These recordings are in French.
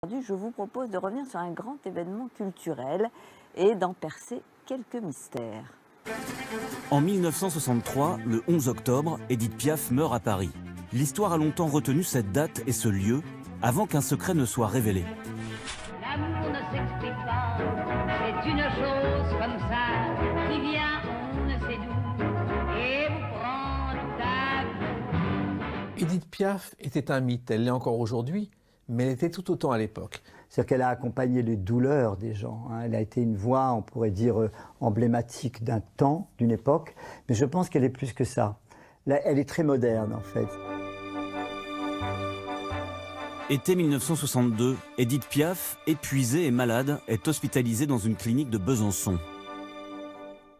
Je vous propose de revenir sur un grand événement culturel et d'en percer quelques mystères. En 1963, le 11 octobre, Édith Piaf meurt à Paris. L'histoire a longtemps retenu cette date et ce lieu avant qu'un secret ne soit révélé. L'amour ne s'explique pas, c'est une chose comme ça qui vient, on ne sait d'où, et vous prend tout à coup. Édith Piaf était un mythe, elle l'est encore aujourd'hui, mais elle était tout autant à l'époque. C'est-à-dire qu'elle a accompagné les douleurs des gens. Elle a été une voix, on pourrait dire, emblématique d'un temps, d'une époque, mais je pense qu'elle est plus que ça. Là, elle est très moderne, en fait. Été 1962, Édith Piaf, épuisée et malade, est hospitalisée dans une clinique de Besançon.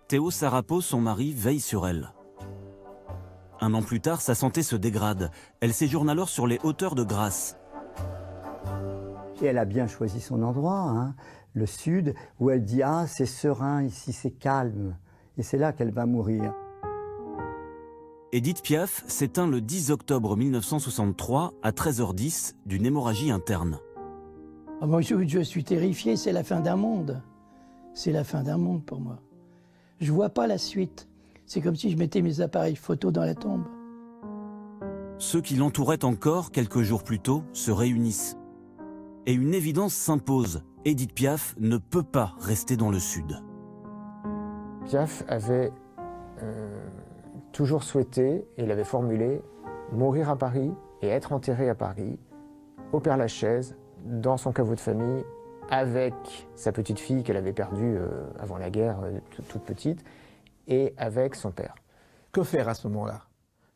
Théo Sarapo, son mari, veille sur elle. Un an plus tard, sa santé se dégrade. Elle séjourne alors sur les hauteurs de Grasse. Et elle a bien choisi son endroit, hein, le sud, où elle dit « Ah, c'est serein ici, c'est calme ». Et c'est là qu'elle va mourir. Édith Piaf s'éteint le 10 octobre 1963 à 13h10 d'une hémorragie interne. Moi, je suis terrifié, c'est la fin d'un monde. C'est la fin d'un monde pour moi. Je vois pas la suite. C'est comme si je mettais mes appareils photo dans la tombe. Ceux qui l'entouraient encore quelques jours plus tôt se réunissent. Et une évidence s'impose. Édith Piaf ne peut pas rester dans le Sud. Piaf avait toujours souhaité, et il avait formulé, mourir à Paris et être enterré à Paris, au Père-Lachaise, dans son caveau de famille, avec sa petite fille qu'elle avait perdue avant la guerre, toute petite, et avec son père. Que faire à ce moment-là?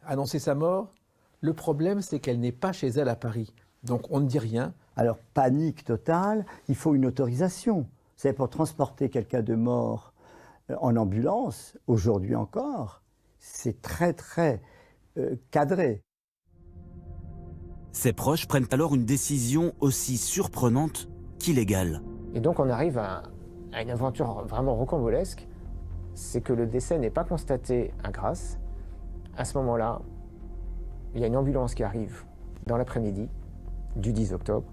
Annoncer sa mort? Le problème, c'est qu'elle n'est pas chez elle à Paris. Donc on ne dit rien. Alors, panique totale, il faut une autorisation. C'est pour transporter quelqu'un de mort en ambulance, aujourd'hui encore, c'est très cadré. Ses proches prennent alors une décision aussi surprenante qu'illégale. Et donc on arrive à une aventure vraiment rocambolesque, c'est que le décès n'est pas constaté à Grasse. À ce moment-là, il y a une ambulance qui arrive dans l'après-midi du 10 octobre.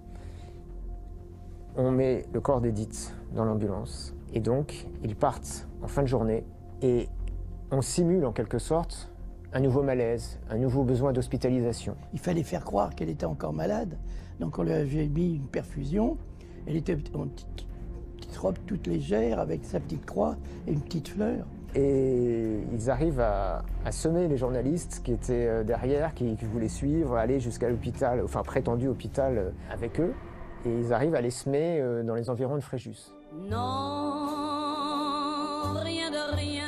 On met le corps d'Édith dans l'ambulance et donc ils partent en fin de journée et on simule en quelque sorte un nouveau malaise, un nouveau besoin d'hospitalisation. Il fallait faire croire qu'elle était encore malade, donc on lui avait mis une perfusion. Elle était en petite robe toute légère avec sa petite croix et une petite fleur. Et ils arrivent à semer les journalistes qui étaient derrière, qui voulaient suivre, aller jusqu'à l'hôpital, enfin prétendu hôpital avec eux. Et ils arrivent à les semer dans les environs de Fréjus. Non, rien de rien.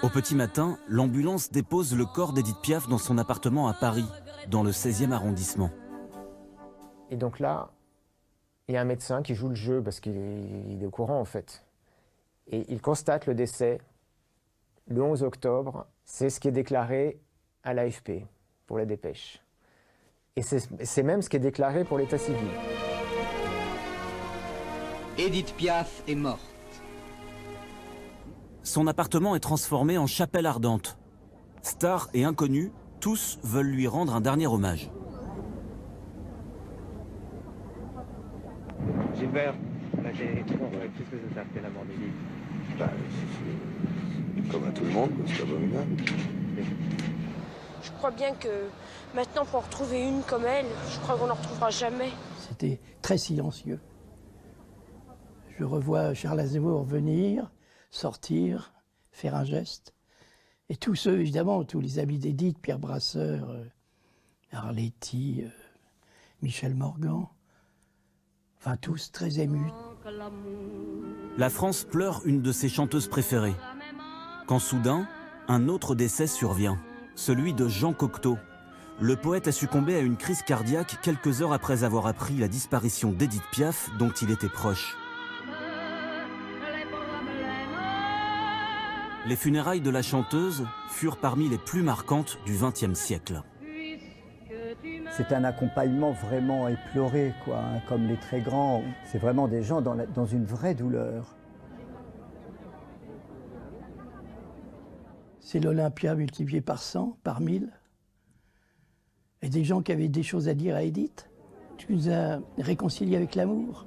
Au petit matin, l'ambulance dépose le corps d'Édith Piaf dans son appartement à Paris, dans le 16e arrondissement. Et donc là, il y a un médecin qui joue le jeu parce qu'il est au courant en fait. Et il constate le décès le 11 octobre. C'est ce qui est déclaré à l'AFP pour la dépêche. Et c'est même ce qui est déclaré pour l'état civil. Édith Piaf est morte. Son appartement est transformé en chapelle ardente. Stars et inconnus, tous veulent lui rendre un dernier hommage. Gilbert, qu'est-ce que ça fait la mort d'Édith? C'est comme à tout le monde, c'est abominable. Je crois bien que maintenant, pour en retrouver une comme elle, je crois qu'on n'en retrouvera jamais. C'était très silencieux. Je revois Charles Aznavour venir, sortir, faire un geste. Et tous ceux, évidemment, tous les amis d'Édith, Pierre Brasseur, Arletty, Michel Morgan, enfin tous très émus. La France pleure une de ses chanteuses préférées. Quand soudain, un autre décès survient, celui de Jean Cocteau. Le poète a succombé à une crise cardiaque quelques heures après avoir appris la disparition d'Édith Piaf, dont il était proche. Les funérailles de la chanteuse furent parmi les plus marquantes du XXe siècle. C'est un accompagnement vraiment éploré, quoi, hein, comme les très grands. C'est vraiment des gens dans une vraie douleur. C'est l'Olympia multiplié par 100, par 1000. Et des gens qui avaient des choses à dire à Édith. Tu nous as réconciliés avec l'amour.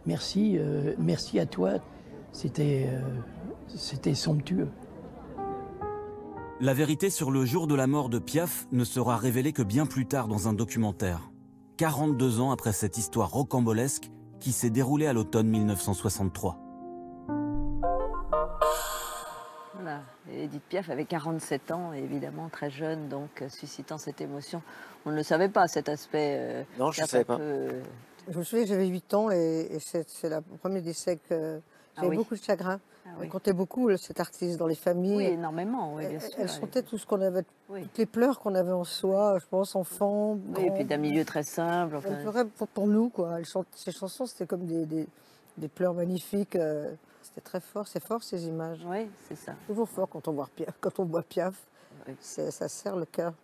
Merci, merci à toi. C'était somptueux. La vérité sur le jour de la mort de Piaf ne sera révélée que bien plus tard dans un documentaire, 42 ans après cette histoire rocambolesque qui s'est déroulée à l'automne 1963. Voilà. Et Édith Piaf avait 47 ans, évidemment très jeune, donc suscitant cette émotion. On ne le savait pas, cet aspect. Non, je ne savais pas. Je me souviens que j'avais 8 ans et c'est le premier décès que j'avais beaucoup de chagrin. Elle comptait beaucoup, cet artiste, dans les familles. Oui, énormément, oui, bien sûr. Elle sentait tout ce qu'on avait, toutes les pleurs qu'on avait en soi, je pense, enfant. Oui, et puis d'un milieu très simple. Enfin... Elle pleurait pour nous, quoi. Ses chansons, c'était comme des pleurs magnifiques. C'était très fort, c'est fort ces images. Oui, c'est ça. Toujours fort quand on voit Piaf. Oui. Ça serre le cœur.